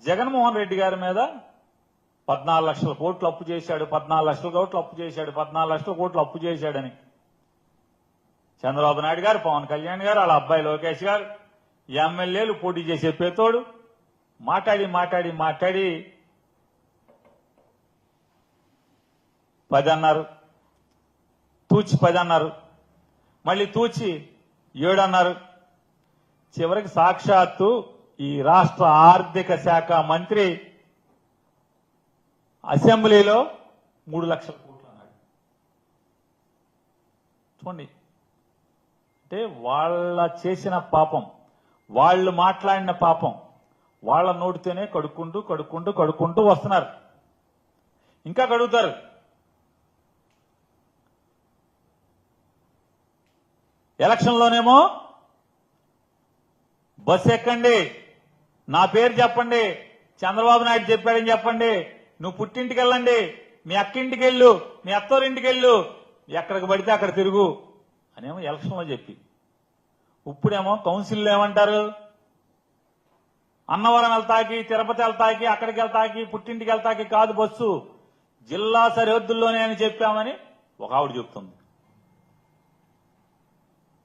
జగన్మోహన్ రెడ్డి గారి మీద 14 లక్షల కోట్లు అప్పు చేశాడు, 14 లక్షల కోట్లు అప్పు చేశాడు, 14 లక్షల కోట్లు అప్పు చేశాడని చంద్రబాబు నాయుడు గారు, పవన్ కళ్యాణ్ గారు, వాళ్ళ అబ్బాయి లోకేష్ గారు, ఎమ్మెల్యేలు పోటీ చేసే పేతోడు మాట్లాడి 10 అన్నారు, తూచి 10 అన్నారు, మళ్ళీ తూచి 7 అన్నారు. చివరికి సాక్షాత్తు ఈ రాష్ట్ర ఆర్థిక శాఖ మంత్రి అసెంబ్లీలో 3 లక్షల కోట్లు అన్నాడు. చూడండి, అంటే వాళ్ళ చేసిన పాపం, వాళ్ళు మాట్లాడిన పాపం వాళ్ళ నోటితోనే కడుక్కుంటూ వస్తున్నారు. ఇంకా కడుగుతారు. ఎలక్షన్లోనేమో బస్సు ఎక్కండి, నా పేరు చెప్పండి, చంద్రబాబు నాయుడు చెప్పాడని చెప్పండి, నువ్వు పుట్టింటికి వెళ్ళండి, మీ అక్కింటికి వెళ్ళు, మీ అత్తోరింటికి వెళ్ళు, ఎక్కడికి పడితే అక్కడ తిరుగు అనేమో ఎలక్షన్లో చెప్పి, ఇప్పుడేమో కౌన్సిల్లో ఏమంటారు, అన్నవరం వెళ్తాకి, తిరుపతి వెళ్తాకి, అక్కడికి వెళ్తాకి, పుట్టింటికి వెళ్తాకి కాదు బస్సు, జిల్లా సరిహద్దుల్లోనే అని చెప్పామని ఒక ఆవిడ చెప్తుంది.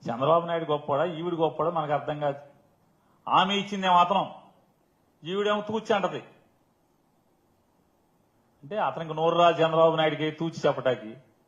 చంద్రబాబు నాయుడు గొప్పడా, ఈవిడ గొప్పడా మనకు అర్థం కాదు. ఆమె ఇచ్చిందే మాత్రం, ఈవిడేమో తూచి అంటది. అంటే అతనికి నోరు రా చంద్రబాబు నాయుడికి తూచి చెప్పటానికి.